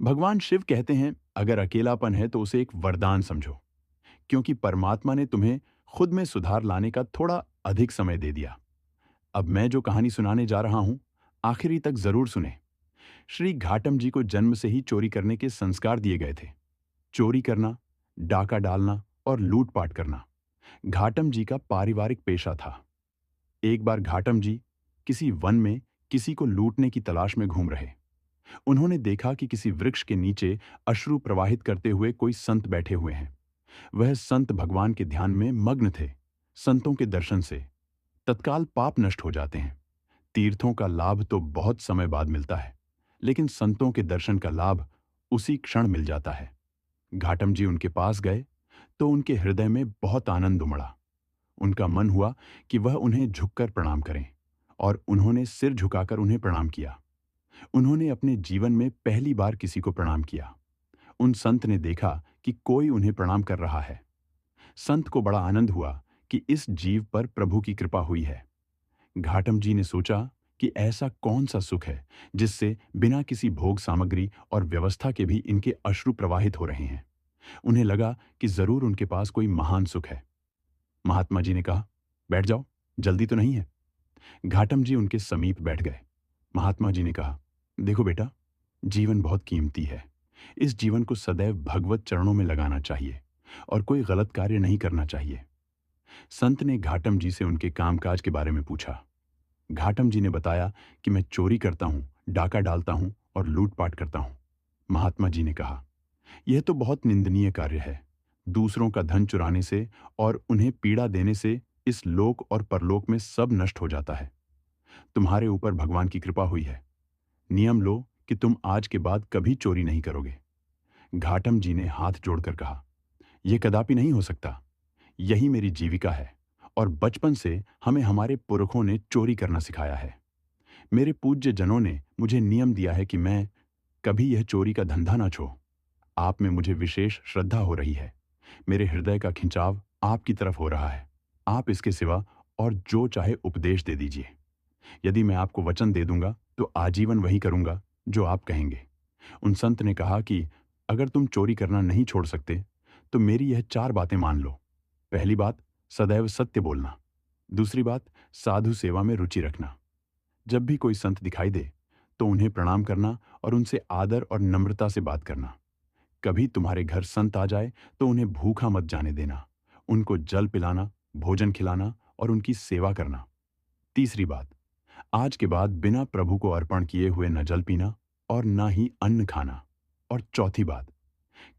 भगवान शिव कहते हैं, अगर अकेलापन है तो उसे एक वरदान समझो, क्योंकि परमात्मा ने तुम्हें खुद में सुधार लाने का थोड़ा अधिक समय दे दिया। अब मैं जो कहानी सुनाने जा रहा हूं, आखिरी तक जरूर सुने। श्री घाटम जी को जन्म से ही चोरी करने के संस्कार दिए गए थे। चोरी करना, डाका डालना और लूटपाट करना घाटम जी का पारिवारिक पेशा था। एक बार घाटम जी किसी वन में किसी को लूटने की तलाश में घूम रहे। उन्होंने देखा कि किसी वृक्ष के नीचे अश्रु प्रवाहित करते हुए कोई संत बैठे हुए हैं। वह संत भगवान के ध्यान में मग्न थे। संतों के दर्शन से तत्काल पाप नष्ट हो जाते हैं। तीर्थों का लाभ तो बहुत समय बाद मिलता है, लेकिन संतों के दर्शन का लाभ उसी क्षण मिल जाता है। घाटम जी उनके पास गए तो उनके हृदय में बहुत आनंद उमड़ा। उनका मन हुआ कि वह उन्हें झुककर प्रणाम करें, और उन्होंने सिर झुकाकर उन्हें प्रणाम किया। उन्होंने अपने जीवन में पहली बार किसी को प्रणाम किया। उन संत ने देखा कि कोई उन्हें प्रणाम कर रहा है। संत को बड़ा आनंद हुआ कि इस जीव पर प्रभु की कृपा हुई है। घाटम जी ने सोचा कि ऐसा कौन सा सुख है जिससे बिना किसी भोग सामग्री और व्यवस्था के भी इनके अश्रु प्रवाहित हो रहे हैं। उन्हें लगा कि जरूर उनके पास कोई महान सुख है। महात्मा जी ने कहा, बैठ जाओ, जल्दी तो नहीं है। घाटम जी उनके समीप बैठ गए। महात्मा जी ने कहा, देखो बेटा, जीवन बहुत कीमती है। इस जीवन को सदैव भगवत चरणों में लगाना चाहिए और कोई गलत कार्य नहीं करना चाहिए। संत ने घाटम जी से उनके कामकाज के बारे में पूछा। घाटम जी ने बताया कि मैं चोरी करता हूँ, डाका डालता हूँ और लूटपाट करता हूँ। महात्मा जी ने कहा, यह तो बहुत निंदनीय कार्य है। दूसरों का धन चुराने से और उन्हें पीड़ा देने से इस लोक और परलोक में सब नष्ट हो जाता है। तुम्हारे ऊपर भगवान की कृपा हुई है। नियम लो कि तुम आज के बाद कभी चोरी नहीं करोगे। घाटम जी ने हाथ जोड़कर कहा, यह कदापि नहीं हो सकता। यही मेरी जीविका है, और बचपन से हमें हमारे पुरखों ने चोरी करना सिखाया है। मेरे पूज्य जनों ने मुझे नियम दिया है कि मैं कभी यह चोरी का धंधा ना छो। आप में मुझे विशेष श्रद्धा हो रही है। मेरे हृदय का खिंचाव आपकी तरफ हो रहा है। आप इसके सिवा और जो चाहे उपदेश दे दीजिए। यदि मैं आपको वचन दे दूंगा तो आजीवन वही करूंगा जो आप कहेंगे। उन संत ने कहा कि अगर तुम चोरी करना नहीं छोड़ सकते तो मेरी यह 4 बातें मान लो। पहली बात, सदैव सत्य बोलना। दूसरी बात, साधु सेवा में रुचि रखना। जब भी कोई संत दिखाई दे तो उन्हें प्रणाम करना और उनसे आदर और नम्रता से बात करना। कभी तुम्हारे घर संत आ जाए तो उन्हें भूखा मत जाने देना। उनको जल पिलाना, भोजन खिलाना और उनकी सेवा करना। तीसरी बात, आज के बाद बिना प्रभु को अर्पण किए हुए न जल पीना और न ही अन्न खाना। और चौथी बात,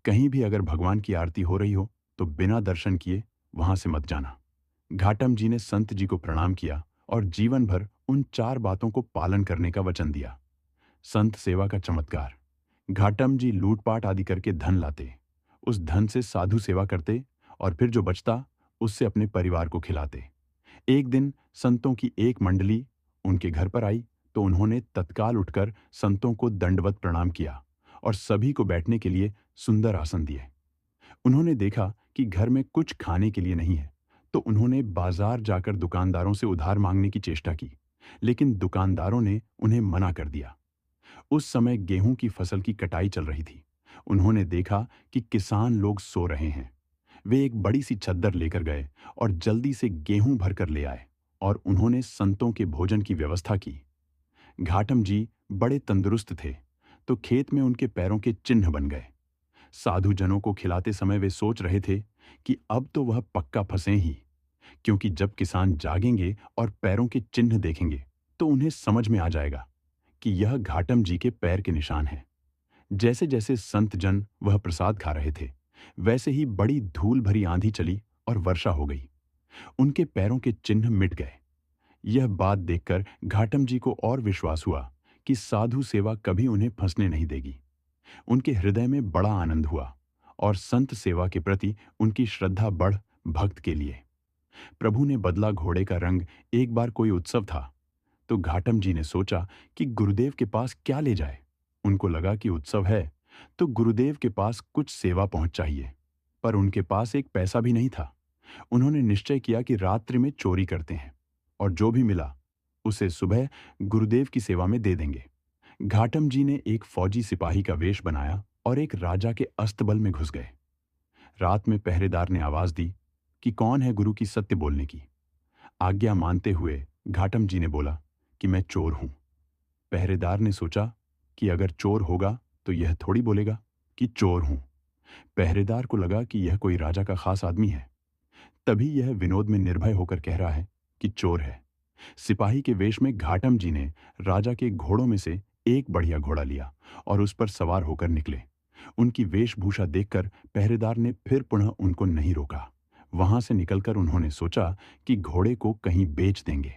कहीं भी अगर भगवान की आरती हो रही हो तो बिना दर्शन किए वहां से मत जाना। घाटम जी ने संत जी को प्रणाम किया और जीवन भर उन 4 बातों को पालन करने का वचन दिया। संत सेवा का चमत्कार। घाटम जी लूटपाट आदि करके धन लाते, उस धन से साधु सेवा करते और फिर जो बचता उससे अपने परिवार को खिलाते। एक दिन संतों की एक मंडली उनके घर पर आई तो उन्होंने तत्काल उठकर संतों को दंडवत प्रणाम किया और सभी को बैठने के लिए सुंदर आसन दिए। उन्होंने देखा कि घर में कुछ खाने के लिए नहीं है, तो उन्होंने बाजार जाकर दुकानदारों से उधार मांगने की चेष्टा की, लेकिन दुकानदारों ने उन्हें मना कर दिया। उस समय गेहूं की फसल की कटाई चल रही थी। उन्होंने देखा कि किसान लोग सो रहे हैं। वे एक बड़ी सी चद्दर लेकर गए और जल्दी से गेहूं भरकर ले आए, और उन्होंने संतों के भोजन की व्यवस्था की। घाटम जी बड़े तंदुरुस्त थे, तो खेत में उनके पैरों के चिन्ह बन गए। साधु जनों को खिलाते समय वे सोच रहे थे कि अब तो वह पक्का फंसे ही, क्योंकि जब किसान जागेंगे और पैरों के चिन्ह देखेंगे तो उन्हें समझ में आ जाएगा कि यह घाटम जी के पैर के निशान हैं। जैसे जैसे संत जन वह प्रसाद खा रहे थे, वैसे ही बड़ी धूल भरी आंधी चली और वर्षा हो गई। उनके पैरों के चिन्ह मिट गए। यह बात देखकर घाटम जी को और विश्वास हुआ कि साधु सेवा कभी उन्हें फंसने नहीं देगी। उनके हृदय में बड़ा आनंद हुआ और संत सेवा के प्रति उनकी श्रद्धा बढ़ भक्त के लिए। प्रभु ने बदला घोड़े का रंग। एक बार कोई उत्सव था, तो घाटम जी ने सोचा कि गुरुदेव के पास क्या ले जाए। उनको लगा कि उत्सव है तो गुरुदेव के पास कुछ सेवा पहुंच चाहिए, पर उनके पास एक पैसा भी नहीं था। उन्होंने निश्चय किया कि रात्रि में चोरी करते हैं और जो भी मिला उसे सुबह गुरुदेव की सेवा में दे देंगे। घाटम जी ने एक फौजी सिपाही का वेश बनाया और एक राजा के अस्तबल में घुस गए। रात में पहरेदार ने आवाज दी कि कौन है गुरु की सत्य बोलने की। आज्ञा मानते हुए घाटम जी ने बोला कि मैं चोर हूं। पहरेदार ने सोचा कि अगर चोर होगा तो यह थोड़ी बोलेगा कि चोर हूं। पहरेदार को लगा कि यह कोई राजा का खास आदमी है, तभी यह विनोद में निर्भय होकर कह रहा है कि चोर है। सिपाही के वेश में घाटम जी ने राजा के घोड़ों में से एक बढ़िया घोड़ा लिया और उस पर सवार होकर निकले। उनकी वेशभूषा देखकर पहरेदार ने फिर पुनः उनको नहीं रोका। वहां से निकलकर उन्होंने सोचा कि घोड़े को कहीं बेच देंगे।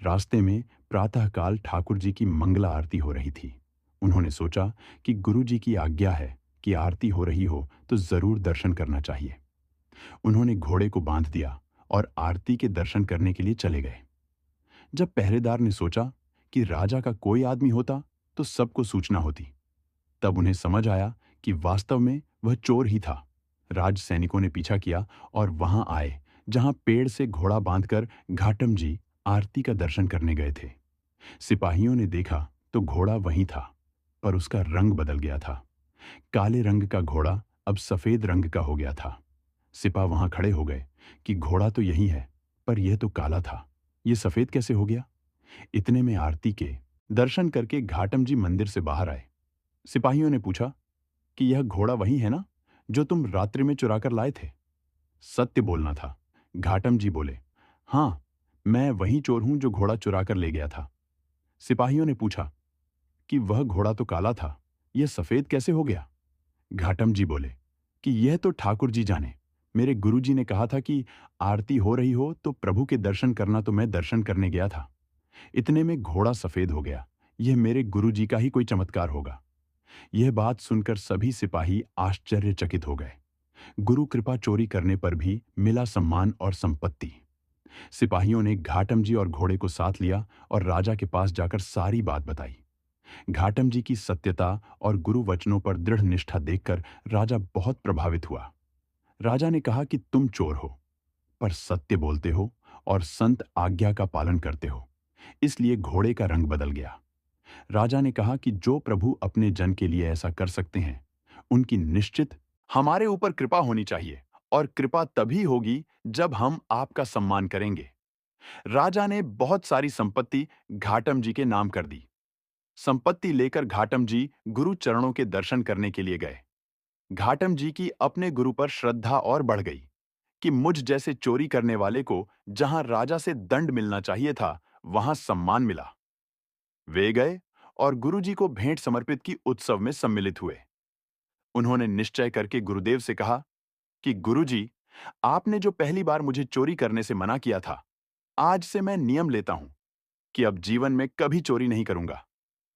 रास्ते में प्रातःकाल ठाकुर जी की मंगला आरती हो रही थी। उन्होंने सोचा कि गुरु जी की आज्ञा है कि आरती हो रही हो तो जरूर दर्शन करना चाहिए। उन्होंने घोड़े को बांध दिया और आरती के दर्शन करने के लिए चले गए। जब पहरेदार ने सोचा कि राजा का कोई आदमी होता तो सबको सूचना होती, तब उन्हें समझ आया कि वास्तव में वह चोर ही था। राज सैनिकों ने पीछा किया और वहां आए जहां पेड़ से घोड़ा बांधकर घाटम जी आरती का दर्शन करने गए थे। सिपाहियों ने देखा तो घोड़ा वहीं था, पर उसका रंग बदल गया था। काले रंग का घोड़ा अब सफेद रंग का हो गया था। सिपा वहां खड़े हो गए कि घोड़ा तो यही है, पर यह तो काला था, यह सफेद कैसे हो गया। इतने में आरती के दर्शन करके घाटम जी मंदिर से बाहर आए। सिपाहियों ने पूछा कि यह घोड़ा वही है ना जो तुम रात्रि में चुरा कर लाए थे। सत्य बोलना था। घाटम जी बोले, हाँ, मैं वही चोर हूं जो घोड़ा चुरा कर ले गया था। सिपाहियों ने पूछा कि वह घोड़ा तो काला था, यह सफेद कैसे हो गया। घाटम जी बोले कि यह तो ठाकुर जी जाने। मेरे गुरु जी ने कहा था कि आरती हो रही हो तो प्रभु के दर्शन करना, तो मैं दर्शन करने गया था। इतने में घोड़ा सफेद हो गया। यह मेरे गुरु जी का ही कोई चमत्कार होगा। यह बात सुनकर सभी सिपाही आश्चर्यचकित हो गए। गुरु कृपा चोरी करने पर भी मिला सम्मान और संपत्ति। सिपाहियों ने घाटम जी और घोड़े को साथ लिया और राजा के पास जाकर सारी बात बताई। घाटम जी की सत्यता और गुरु वचनों पर दृढ़ निष्ठा देखकर राजा बहुत प्रभावित हुआ। राजा ने कहा कि तुम चोर हो, पर सत्य बोलते हो और संत आज्ञा का पालन करते हो, इसलिए घोड़े का रंग बदल गया। राजा ने कहा कि जो प्रभु अपने जन के लिए ऐसा कर सकते हैं, उनकी निश्चित हमारे ऊपर कृपा होनी चाहिए, और कृपा तभी होगी जब हम आपका सम्मान करेंगे। राजा ने बहुत सारी संपत्ति घाटम जी के नाम कर दी। संपत्ति लेकर घाटम जी गुरु चरणों के दर्शन करने के लिए गए। घाटम जी की अपने गुरु पर श्रद्धा और बढ़ गई कि मुझ जैसे चोरी करने वाले को जहां राजा से दंड मिलना चाहिए था, वहां सम्मान मिला। वे गए और गुरुजी को भेंट समर्पित की उत्सव में सम्मिलित हुए। उन्होंने निश्चय करके गुरुदेव से कहा कि गुरुजी, आपने जो पहली बार मुझे चोरी करने से मना किया था, आज से मैं नियम लेता हूं कि अब जीवन में कभी चोरी नहीं करूंगा।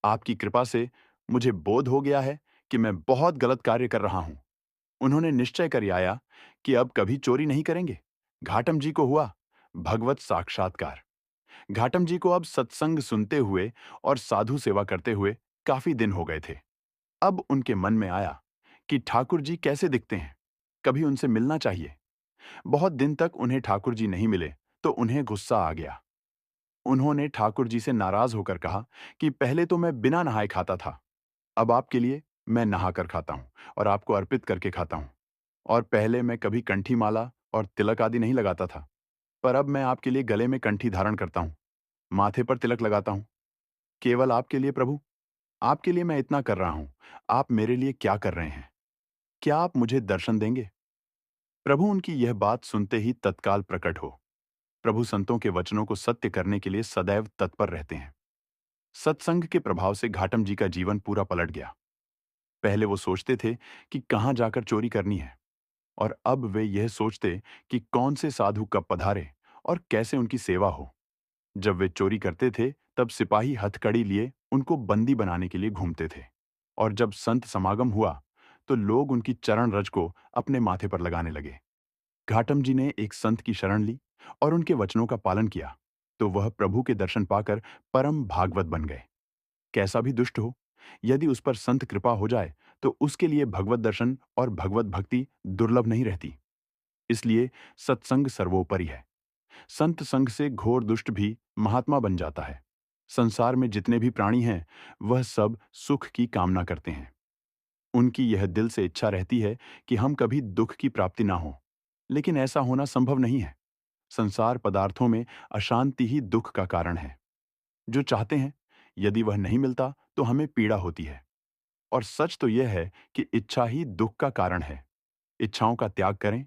आपकी कृपा से मुझे बोध हो गया है कि मैं बहुत गलत कार्य कर रहा हूं। उन्होंने निश्चय कर आया कि अब कभी चोरी नहीं करेंगे। घाटम जी को हुआ भगवत साक्षात्कार। घाटम जी को अब सत्संग सुनते हुए और साधु सेवा करते हुए काफी दिन हो गए थे। अब उनके मन में आया कि ठाकुर जी कैसे दिखते हैं, कभी उनसे मिलना चाहिए। बहुत दिन तक उन्हें ठाकुर जी नहीं मिले तो उन्हें गुस्सा आ गया। उन्होंने ठाकुर जी से नाराज होकर कहा कि पहले तो मैं बिना नहाए खाता था, अब आपके लिए मैं नहाकर खाता हूं और आपको अर्पित करके खाता हूं। और पहले मैं कभी कंठी माला और तिलक आदि नहीं लगाता था, पर अब मैं आपके लिए गले में कंठी धारण करता हूं, माथे पर तिलक लगाता हूं, केवल आपके लिए प्रभु। आपके लिए मैं इतना कर रहा हूं, आप मेरे लिए क्या कर रहे हैं? क्या आप मुझे दर्शन देंगे? प्रभु उनकी यह बात सुनते ही तत्काल प्रकट हो। प्रभु संतों के वचनों को सत्य करने के लिए सदैव तत्पर रहते हैं। सत्संग के प्रभाव से घाटम जी का जीवन पूरा पलट गया। पहले वो सोचते थे कि कहां जाकर चोरी करनी है, और अब वे यह सोचते कि कौन से साधु कब पधारे और कैसे उनकी सेवा हो। जब वे चोरी करते थे तब सिपाही हथकड़ी लिए उनको बंदी बनाने के लिए घूमते थे, और जब संत समागम हुआ तो लोग उनकी चरण रज को अपने माथे पर लगाने लगे। घाटम जी ने एक संत की शरण ली और उनके वचनों का पालन किया, तो वह प्रभु के दर्शन पाकर परम भागवत बन गए। कैसा भी दुष्ट हो, यदि उस पर संत कृपा हो जाए तो उसके लिए भगवत दर्शन और भगवत भक्ति दुर्लभ नहीं रहती। इसलिए सत्संग सर्वोपरि है। संत संग से घोर दुष्ट भी महात्मा बन जाता है। संसार में जितने भी प्राणी हैं, वह सब सुख की कामना करते हैं। उनकी यह दिल से इच्छा रहती है कि हम कभी दुख की प्राप्ति ना हो, लेकिन ऐसा होना संभव नहीं है। संसार पदार्थों में अशांति ही दुख का कारण है। जो चाहते हैं, यदि वह नहीं मिलता तो हमें पीड़ा होती है। और सच तो यह है कि इच्छा ही दुख का कारण है। इच्छाओं का त्याग करें।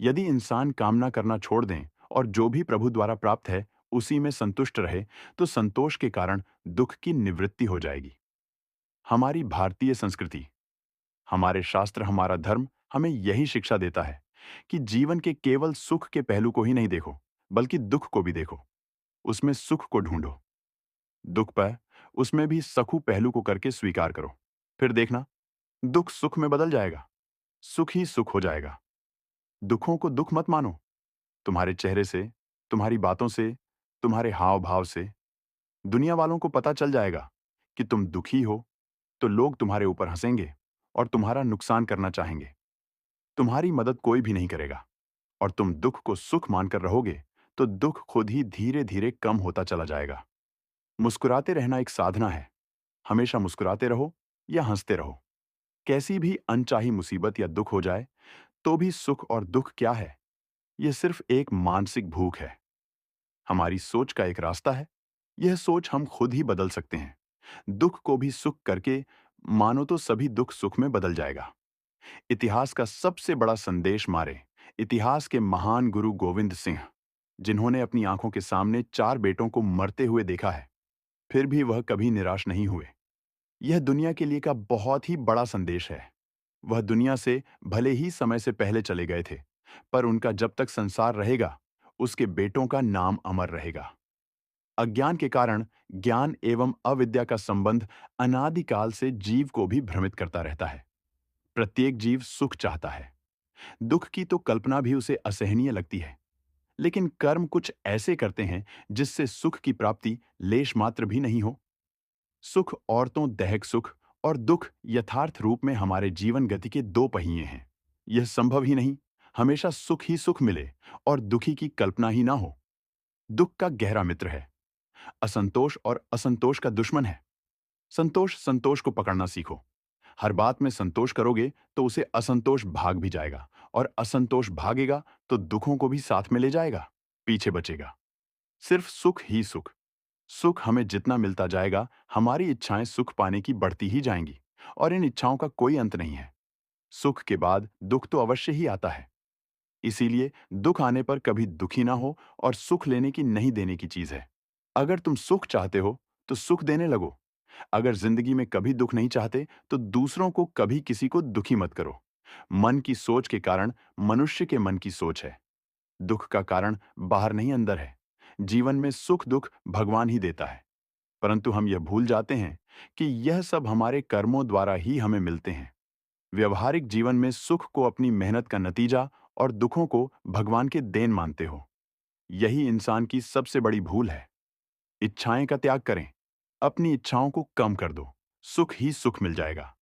यदि इंसान कामना करना छोड़ दें और जो भी प्रभु द्वारा प्राप्त है उसी में संतुष्ट रहे, तो संतोष के कारण दुख की निवृत्ति हो जाएगी। हमारी भारतीय संस्कृति, हमारे शास्त्र, हमारा धर्म हमें यही शिक्षा देता है कि जीवन के केवल सुख के पहलू को ही नहीं देखो, बल्कि दुख को भी देखो। उसमें सुख को ढूंढो। दुख पर उसमें भी सखू पहलू को करके स्वीकार करो। फिर देखना, दुख सुख में बदल जाएगा, सुख ही सुख हो जाएगा। दुखों को दुख मत मानो। तुम्हारे चेहरे से, तुम्हारी बातों से, तुम्हारे हाव भाव से दुनिया वालों को पता चल जाएगा कि तुम दुखी हो, तो लोग तुम्हारे ऊपर हंसेंगे और तुम्हारा नुकसान करना चाहेंगे। तुम्हारी मदद कोई भी नहीं करेगा। और तुम दुख को सुख मानकर रहोगे, तो दुख खुद ही धीरे धीरे कम होता चला जाएगा। मुस्कुराते रहना एक साधना है। हमेशा मुस्कुराते रहो या हंसते रहो। कैसी भी अनचाही मुसीबत या दुख हो जाए, तो भी सुख और दुख क्या है? यह सिर्फ एक मानसिक भूख है। हमारी सोच का एक रास्ता है। यह सोच हम खुद ही बदल सकते हैं। दुख को भी सुख करके मानो तो सभी दुख सुख में बदल जाएगा। इतिहास का सबसे बड़ा संदेश मारे इतिहास के महान गुरु गोविंद सिंह, जिन्होंने अपनी आंखों के सामने 4 बेटों को मरते हुए देखा है, फिर भी वह कभी निराश नहीं हुए। यह दुनिया के लिए का बहुत ही बड़ा संदेश है। वह दुनिया से भले ही समय से पहले चले गए थे, पर उनका जब तक संसार रहेगा, उसके बेटों का नाम अमर रहेगा। अज्ञान के कारण ज्ञान एवं अविद्या का संबंध अनादिकाल से जीव को भी भ्रमित करता रहता है। प्रत्येक जीव सुख चाहता है। दुख की तो कल्पना भी उसे असहनीय लगती है। लेकिन कर्म कुछ ऐसे करते हैं जिससे सुख की प्राप्ति लेश मात्र भी नहीं हो। सुख औरतों दैहिक सुख और दुख यथार्थ रूप में हमारे जीवन गति के 2 पहिए हैं। यह संभव ही नहीं हमेशा सुख ही सुख मिले और दुखी की कल्पना ही ना हो। दुख का गहरा मित्र है। असंतोष और असंतोष का दुश्मन है। संतोष संतोष को पकड़ना सीखो। हर बात में संतोष करोगे तो उसे असंतोष भाग भी जाएगा, और असंतोष भागेगा तो दुखों को भी साथ में ले जाएगा, पीछे बचेगा। सिर्फ सुख ही सुख। सुख हमें जितना मिलता जाएगा, हमारी इच्छाएं सुख पाने की बढ़ती ही जाएंगी, और इन इच्छाओं का कोई अंत नहीं है। सुख के बाद दुख तो अवश्य ही आता है। इसीलिए दुख आने पर कभी दुखी ना हो, और सुख लेने की नहीं देने की चीज है। अगर तुम सुख चाहते हो तो सुख देने लगो। अगर जिंदगी में कभी दुख नहीं चाहते, तो दूसरों को कभी किसी को दुखी मत करो। मन की सोच के कारण मनुष्य के मन की सोच है। दुख का कारण बाहर नहीं अंदर है। जीवन में सुख दुख भगवान ही देता है, परंतु हम यह भूल जाते हैं कि यह सब हमारे कर्मों द्वारा ही हमें मिलते हैं। व्यवहारिक जीवन में सुख को अपनी मेहनत का नतीजा और दुखों को भगवान के देन मानते हो। यही इंसान की सबसे बड़ी भूल है। इच्छाएं का त्याग करें। अपनी इच्छाओं को कम कर दो। सुख ही सुख मिल जाएगा।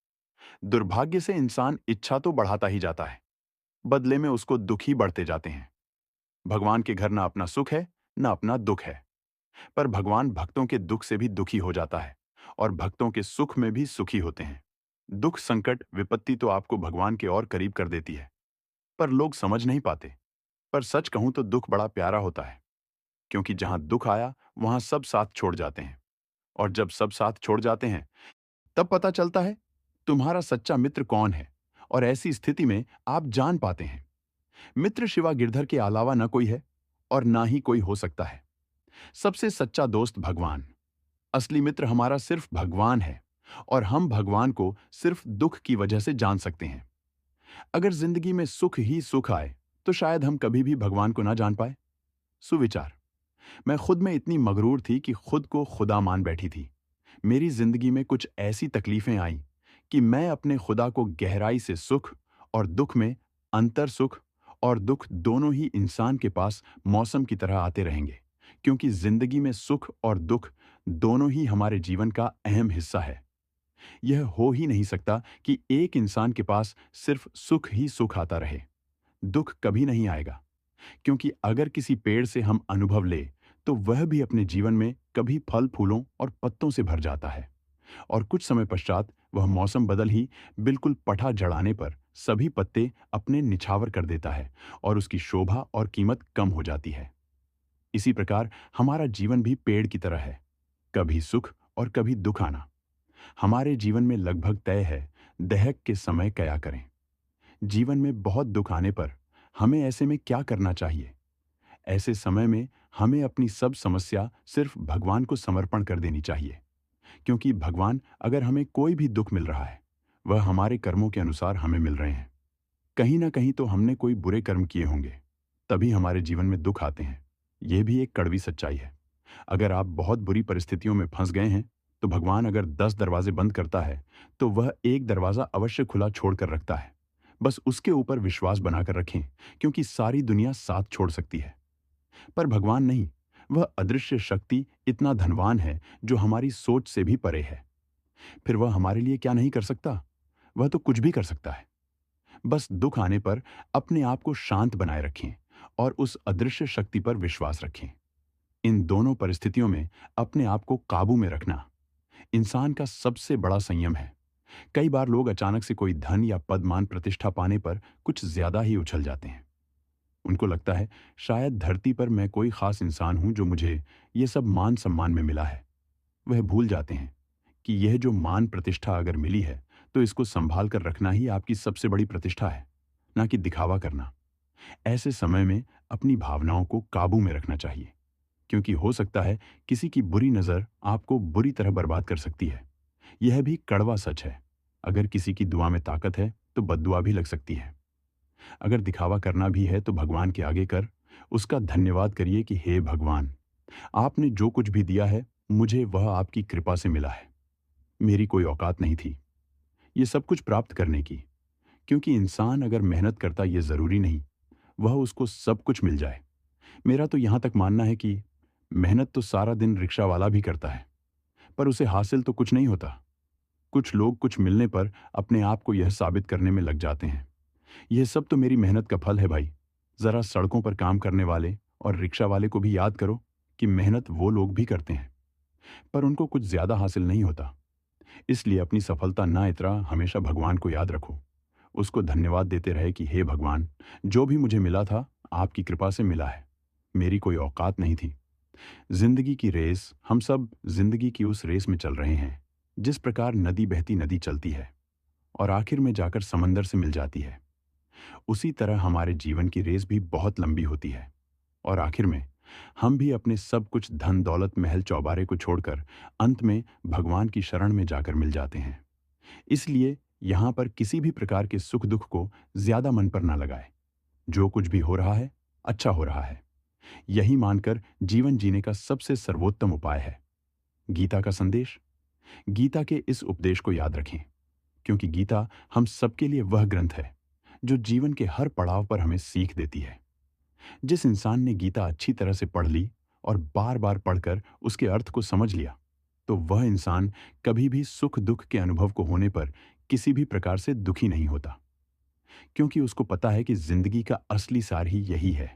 दुर्भाग्य से इंसान इच्छा तो बढ़ाता ही जाता है, बदले में उसको दुख ही बढ़ते जाते हैं। भगवान के घर ना अपना सुख है, ना अपना दुख है। पर भगवान भक्तों के दुख से भी दुखी हो जाता है, और भक्तों के सुख में भी सुखी होते हैं। दुख संकट विपत्ति तो आपको भगवान के और करीब कर देती है, पर लोग समझ नहीं पाते। पर सच कहूं तो दुख बड़ा प्यारा होता है, क्योंकि जहां दुख आया वहां सब साथ छोड़ जाते हैं। और जब सब साथ छोड़ जाते हैं, तब पता चलता है तुम्हारा सच्चा मित्र कौन है। और ऐसी स्थिति में आप जान पाते हैं, मित्र शिवा गिरधर के अलावा न कोई है, और ना ही कोई हो सकता है। सबसे सच्चा दोस्त भगवान। असली मित्र हमारा सिर्फ भगवान है, और हम भगवान को सिर्फ दुख की वजह से जान सकते हैं। अगर जिंदगी में सुख ही सुख आए, तो शायद हम कभी भी भगवान को ना जान पाए। सुविचार। मैं खुद में इतनी मगरूर थी कि खुद को खुदा मान बैठी थी। मेरी जिंदगी में कुछ ऐसी तकलीफें आईं कि मैं अपने खुदा को गहराई से सुख और दुख में, अंतर सुख और दुख दोनों ही इंसान के पास मौसम की तरह आते रहेंगे, क्योंकि जिंदगी में सुख और दुख दोनों ही हमारे जीवन का अहम हिस्सा है। यह हो ही नहीं सकता कि एक इंसान के पास सिर्फ सुख ही सुख आता रहे, दुख कभी नहीं आएगा। क्योंकि अगर किसी पेड़ से हम अनुभव ले, तो वह भी अपने जीवन में कभी फल फूलों और पत्तों से भर जाता है, और कुछ समय पश्चात वह मौसम बदल ही बिल्कुल पठा जड़ाने पर सभी पत्ते अपने निछावर कर देता है और उसकी शोभा और कीमत कम हो जाती है। इसी प्रकार हमारा जीवन भी पेड़ की तरह है, कभी सुख और कभी दुख आना। हमारे जीवन में लगभग तय है दहक के समय क्या करें। जीवन में बहुत दुख आने पर हमें ऐसे में क्या करना चाहिए? ऐसे समय में हमें अपनी सब समस्या सिर्फ भगवान को समर्पण कर देनी चाहिए, क्योंकि भगवान अगर हमें कोई भी दुख मिल रहा है, वह हमारे कर्मों के अनुसार हमें मिल रहे हैं। कहीं ना कहीं तो हमने कोई बुरे कर्म किए होंगे, तभी हमारे जीवन में दुख आते हैं। यह भी एक कड़वी सच्चाई है। अगर आप बहुत बुरी परिस्थितियों में फंस गए हैं, तो भगवान अगर 10 दरवाजे बंद करता है, तो वह एक दरवाजा अवश्य खुला छोड़कर रखता है। बस उसके ऊपर विश्वास बनाकर रखें, क्योंकि सारी दुनिया साथ छोड़ सकती है, पर भगवान नहीं। वह अदृश्य शक्ति इतना धनवान है जो हमारी सोच से भी परे है। फिर वह हमारे लिए क्या नहीं कर सकता? वह तो कुछ भी कर सकता है। बस दुख आने पर अपने आप को शांत बनाए रखें और उस अदृश्य शक्ति पर विश्वास रखें। इन दोनों परिस्थितियों में अपने आप को काबू में रखना इंसान का सबसे बड़ा संयम है। कई बार लोग अचानक से कोई धन या पद मान प्रतिष्ठा पाने पर कुछ ज्यादा ही उछल जाते हैं। उनको लगता है शायद धरती पर मैं कोई खास इंसान हूं जो मुझे ये सब मान सम्मान में मिला है। वह भूल जाते हैं कि यह जो मान प्रतिष्ठा अगर मिली है, तो इसको संभाल कर रखना ही आपकी सबसे बड़ी प्रतिष्ठा है, ना कि दिखावा करना। ऐसे समय में अपनी भावनाओं को काबू में रखना चाहिए, क्योंकि हो सकता है किसी की बुरी नज़र आपको बुरी तरह बर्बाद कर सकती है। यह भी कड़वा सच है। अगर किसी की दुआ में ताकत है, तो बद्दुआ भी लग सकती है। अगर दिखावा करना भी है तो भगवान के आगे कर उसका धन्यवाद करिए कि हे भगवान, आपने जो कुछ भी दिया है, मुझे वह आपकी कृपा से मिला है। मेरी कोई औकात नहीं थी ये सब कुछ प्राप्त करने की, क्योंकि इंसान अगर मेहनत करता ये ज़रूरी नहीं वह उसको सब कुछ मिल जाए। मेरा तो यहाँ तक मानना है कि मेहनत तो सारा दिन रिक्शा वाला भी करता है, पर उसे हासिल तो कुछ नहीं होता। कुछ लोग कुछ मिलने पर अपने आप को यह साबित करने में लग जाते हैं, यह सब तो मेरी मेहनत का फल है भाई। जरा सड़कों पर काम करने वाले और रिक्शा वाले को भी याद करो कि मेहनत वो लोग भी करते हैं, पर उनको कुछ ज्यादा हासिल नहीं होता। इसलिए अपनी सफलता ना इतरा हमेशा भगवान को याद रखो। उसको धन्यवाद देते रहे कि हे भगवान, जो भी मुझे मिला था आपकी कृपा से मिला है। मेरी कोई औकात नहीं थी। जिंदगी की रेस, हम सब जिंदगी की उस रेस में चल रहे हैं जिस प्रकार नदी बहती नदी चलती है और आखिर में जाकर समंदर से मिल जाती है। उसी तरह हमारे जीवन की रेस भी बहुत लंबी होती है, और आखिर में हम भी अपने सब कुछ धन दौलत महल चौबारे को छोड़कर अंत में भगवान की शरण में जाकर मिल जाते हैं। इसलिए यहाँ पर किसी भी प्रकार के सुख दुख को ज्यादा मन पर ना लगाए। जो कुछ भी हो रहा है अच्छा हो रहा है, यही मानकर जीवन जीने का सबसे सर्वोत्तम उपाय है। गीता का संदेश। गीता के इस उपदेश को याद रखें, क्योंकि गीता हम सबके लिए वह ग्रंथ है जो जीवन के हर पड़ाव पर हमें सीख देती है। जिस इंसान ने गीता अच्छी तरह से पढ़ ली और बार बार पढ़कर उसके अर्थ को समझ लिया, तो वह इंसान कभी भी सुख दुख के अनुभव को होने पर किसी भी प्रकार से दुखी नहीं होता, क्योंकि उसको पता है कि जिंदगी का असली सार ही यही है।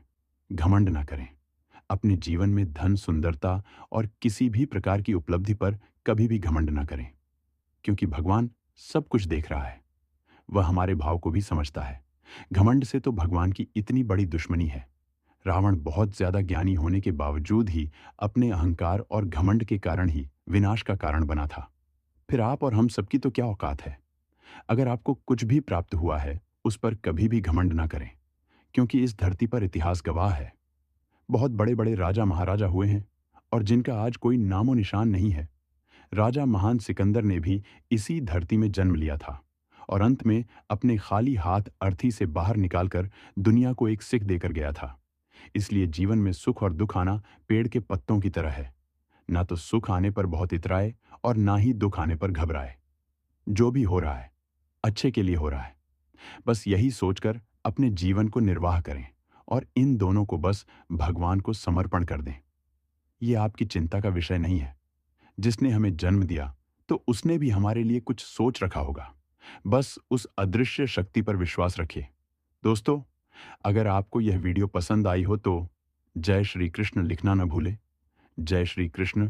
घमंड ना करें। अपने जीवन में धन, सुंदरता और किसी भी प्रकार की उपलब्धि पर कभी भी घमंड ना करें, क्योंकि भगवान सब कुछ देख रहा है। वह हमारे भाव को भी समझता है। घमंड से तो भगवान की इतनी बड़ी दुश्मनी है। रावण बहुत ज्यादा ज्ञानी होने के बावजूद ही अपने अहंकार और घमंड के कारण ही विनाश का कारण बना था। फिर आप और हम सबकी तो क्या औकात है? अगर आपको कुछ भी प्राप्त हुआ है, उस पर कभी भी घमंड ना करें, क्योंकि इस धरती पर इतिहास गवाह है। बहुत बड़े बड़े राजा महाराजा हुए हैं और जिनका आज कोई नामो निशान नहीं है। राजा महान सिकंदर ने भी इसी धरती में जन्म लिया था और अंत में अपने खाली हाथ अर्थी से बाहर निकालकर दुनिया को एक सिख देकर गया था। इसलिए जीवन में सुख और दुख आना पेड़ के पत्तों की तरह है। ना तो सुख आने पर बहुत इतराए और ना ही दुख आने पर घबराए। जो भी हो रहा है अच्छे के लिए हो रहा है। बस यही सोचकर अपने जीवन को निर्वाह करें और इन दोनों को बस भगवान को समर्पण कर दें। ये आपकी चिंता का विषय नहीं है। जिसने हमें जन्म दिया, तो उसने भी हमारे लिए कुछ सोच रखा होगा। बस उस अदृश्य शक्ति पर विश्वास रखिए। दोस्तों, अगर आपको यह वीडियो पसंद आई हो तो जय श्री कृष्ण लिखना न भूलें। जय श्री कृष्ण।